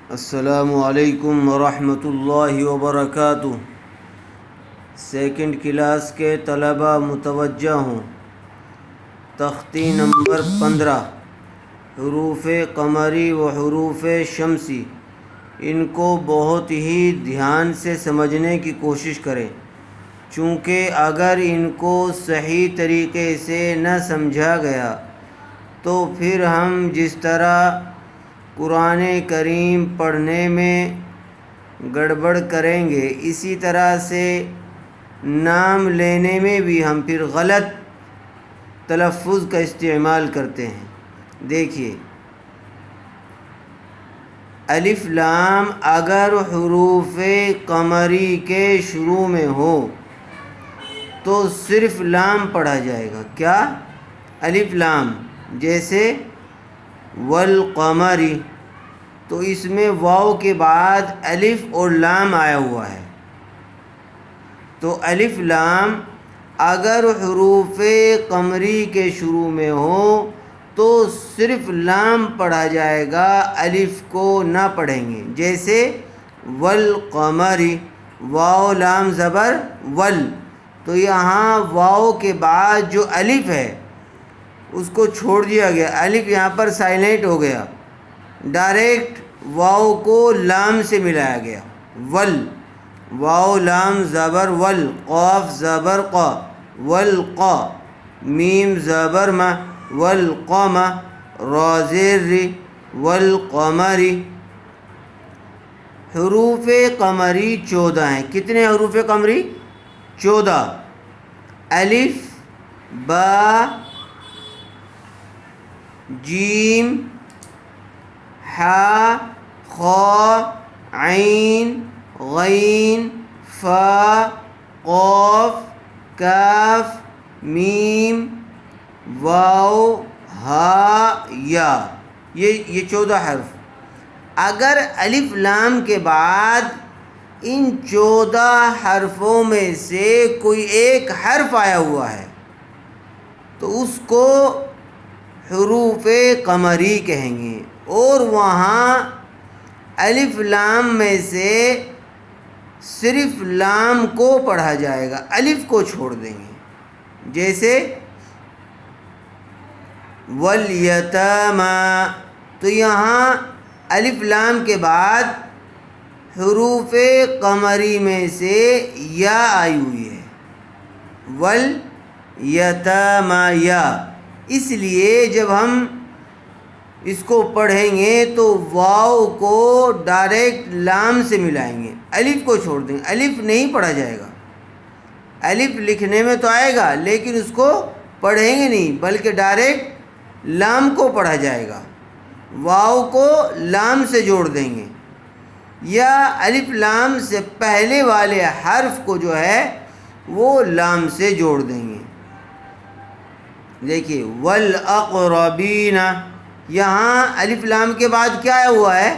السلام علیکم ورحمۃ اللہ وبرکاتہ۔ سیکنڈ کلاس کے طلبہ متوجہ ہوں۔ تختی نمبر 15 حروف قمری و حروف شمسی، ان کو بہت ہی دھیان سے سمجھنے کی کوشش کریں، چونکہ اگر ان کو صحیح طریقے سے نہ سمجھا گیا تو پھر ہم جس طرح قرآن کریم پڑھنے میں گڑبڑ کریں گے، اسی طرح سے نام لینے میں بھی ہم پھر غلط تلفظ کا استعمال کرتے ہیں۔ دیکھیے، الف لام اگر حروف قمری کے شروع میں ہو تو صرف لام پڑھا جائے گا۔ کیا؟ الف لام، جیسے والقمری، تو اس میں واو کے بعد الف اور لام آیا ہوا ہے، تو الف لام اگر حروف قمری کے شروع میں ہو تو صرف لام پڑھا جائے گا، الف کو نہ پڑھیں گے۔ جیسے والقمری، واو لام زبر ول، تو یہاں واو کے بعد جو الف ہے اس کو چھوڑ دیا گیا، الف یہاں پر سائلنٹ ہو گیا، ڈائریکٹ واو کو لام سے ملایا گیا۔ ول، واو لام زبر ول، قاف زبر قا، والقا، میم زبر ما، والقمہ، را زیر ری، والقمری۔ حروف قمری 14 ہیں۔ کتنے حروف قمری؟ 14۔ الف، با، جیم، حا، خا، عین، غین، فا، قاف، کاف، میم، واو، ہا، یا۔ یہ 14 حرف۔ اگر الف لام کے بعد ان 14 حرفوں میں سے کوئی ایک حرف آیا ہوا ہے تو اس کو حروف قمری کہیں گے، اور وہاں الف لام میں سے صرف لام کو پڑھا جائے گا، الف کو چھوڑ دیں گے۔ جیسے والیتاما، تو یہاں الف لام کے بعد حروف قمری میں سے یا آئی ہوئی ہے، والیتاما، یا۔ اس لیے جب ہم اس کو پڑھیں گے تو واو کو ڈائریکٹ لام سے ملائیں گے، الف کو چھوڑ دیں گے، الف نہیں پڑھا جائے گا۔ الف لکھنے میں تو آئے گا لیکن اس کو پڑھیں گے نہیں، بلکہ ڈائریکٹ لام کو پڑھا جائے گا، واو کو لام سے جوڑ دیں گے، یا الف لام سے پہلے والے حرف کو جو ہے وہ لام سے جوڑ دیں گے۔ دیکھیے والاقربین، یہاں الف لام کے بعد کیا آیا ہوا ہے؟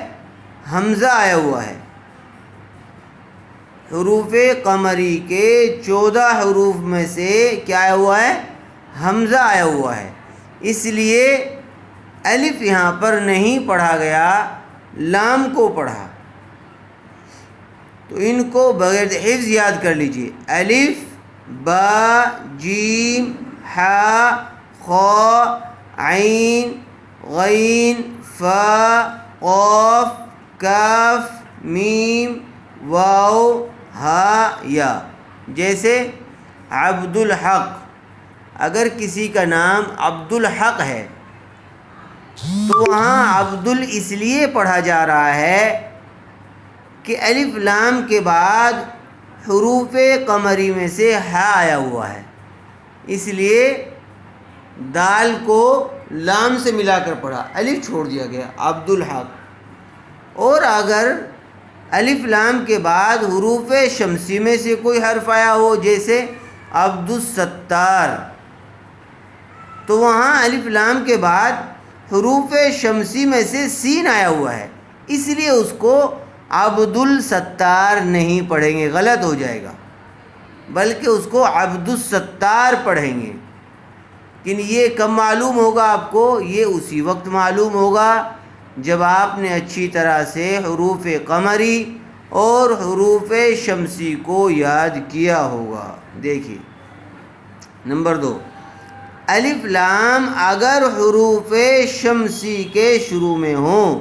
حمزہ آیا ہوا ہے۔ حروف قمری کے 14 حروف میں سے کیا آیا ہوا ہے؟ حمزہ آیا ہوا ہے، اس لیے الف یہاں پر نہیں پڑھا گیا، لام کو پڑھا۔ تو ان کو بغیر حفظ یاد کر لیجئے: الف، با، جیم، حا، خا، عین، غین، فا، قاف، کاف، میم، واو، ہا، یا۔ جیسے عبد الحق، اگر کسی کا نام عبد الحق ہے تو وہاں عبد اس لیے پڑھا جا رہا ہے کہ الف لام کے بعد حروف قمری میں سے ہا آیا ہوا ہے، اس لیے دال کو لام سے ملا کر پڑھا، الف چھوڑ دیا گیا، عبد الحق۔ اور اگر الف لام کے بعد حروف شمسی میں سے کوئی حرف آیا ہو، جیسے عبد الستار، تو وہاں الف لام کے بعد حروف شمسی میں سے سین آیا ہوا ہے، اس لیے اس کو عبد الستار نہیں پڑھیں گے، غلط ہو جائے گا، بلکہ اس کو عبد الستار پڑھیں گے۔ لیکن یہ کب معلوم ہوگا آپ کو؟ یہ اسی وقت معلوم ہوگا جب آپ نے اچھی طرح سے حروف قمری اور حروف شمسی کو یاد کیا ہوگا۔ دیکھیے نمبر 2، الف لام اگر حروف شمسی کے شروع میں ہوں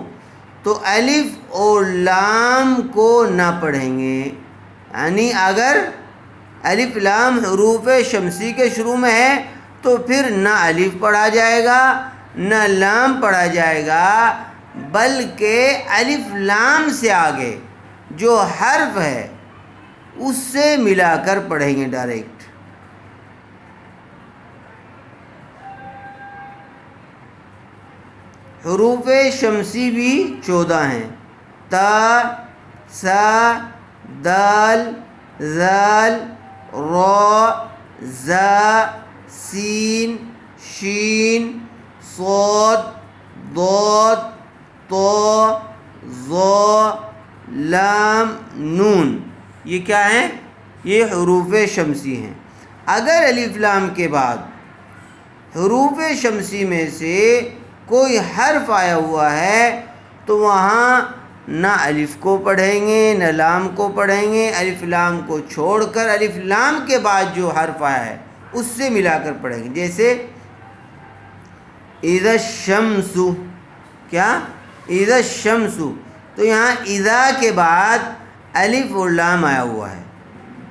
تو الف اور لام کو نہ پڑھیں گے، یعنی اگر الف لام حروف شمسی کے شروع میں ہے تو پھر نہ الف پڑھا جائے گا نہ لام پڑھا جائے گا، بلکہ الف لام سے آگے جو حرف ہے اس سے ملا کر پڑھیں گے ڈائریکٹ۔ حروف شمسی بھی 14 ہیں، تا، سا، دال، ذال، را، زا، سین، شین، صاد، ضاد، طا، ظا، لام، نون۔ یہ کیا ہیں؟ یہ حروف شمسی ہیں۔ اگر الف لام کے بعد حروف شمسی میں سے کوئی حرف آیا ہوا ہے تو وہاں نہ الف کو پڑھیں گے نہ لام کو پڑھیں گے، الف لام کو چھوڑ کر الف لام کے بعد جو حرف آیا ہے اس سے ملا کر پڑھیں گے۔ جیسے اذا الشمس، کیا؟ اذا الشمس، تو یہاں اذا کے بعد الف اور لام آیا ہوا ہے،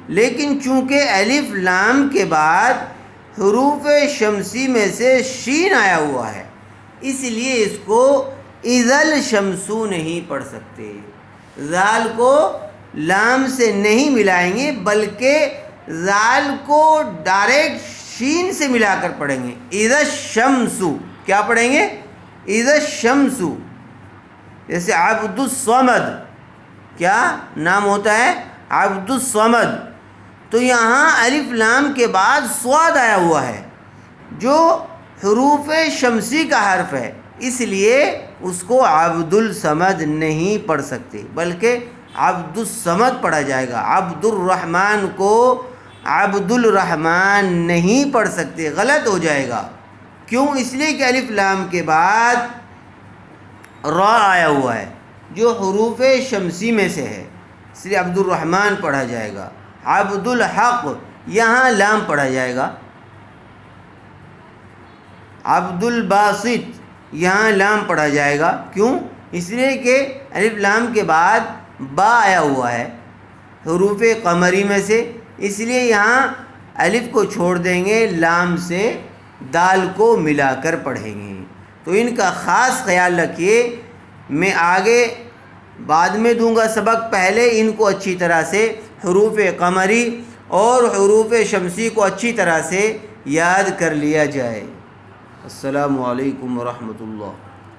لیکن چونکہ الف لام کے بعد حروف شمسی میں سے شین آیا ہوا ہے اس لیے اس کو اذا الشمس نہیں پڑھ سکتے، ذال کو لام سے نہیں ملائیں گے بلکہ ذال کو ڈائریکٹ شین سے ملا کر پڑھیں گے۔ اذا الشمس، کیا پڑھیں گے؟ اذا الشمس۔ جیسے عبد الصمد، کیا نام ہوتا ہے؟ عبد الصمد، تو یہاں الف لام کے بعد صاد آیا ہوا ہے جو حروف شمسی کا حرف ہے، اس لیے اس کو عبد الصمد نہیں پڑھ سکتے بلکہ عبد الصمد پڑھا جائے گا۔ عبد الرحمن کو عبد الرحمن نہیں پڑھ سکتے، غلط ہو جائے گا۔ کیوں؟ اس لیے کہ الف لام کے بعد را آیا ہوا ہے جو حروف شمسی میں سے ہے، اس لیے عبد الرحمن پڑھا جائے گا۔ عبد الحق، یہاں لام پڑھا جائے گا۔ عبد الباسط، یہاں لام پڑھا جائے گا۔ کیوں؟ اس لیے کہ الف لام کے بعد با آیا ہوا ہے حروف قمری میں سے، اس لیے یہاں الف کو چھوڑ دیں گے، لام سے دال کو ملا کر پڑھیں گے۔ تو ان کا خاص خیال رکھیے، میں آگے بعد میں دوں گا سبق، پہلے ان کو اچھی طرح سے حروف قمری اور حروف شمسی کو اچھی طرح سے یاد کر لیا جائے۔ السلام علیکم ورحمۃ اللہ۔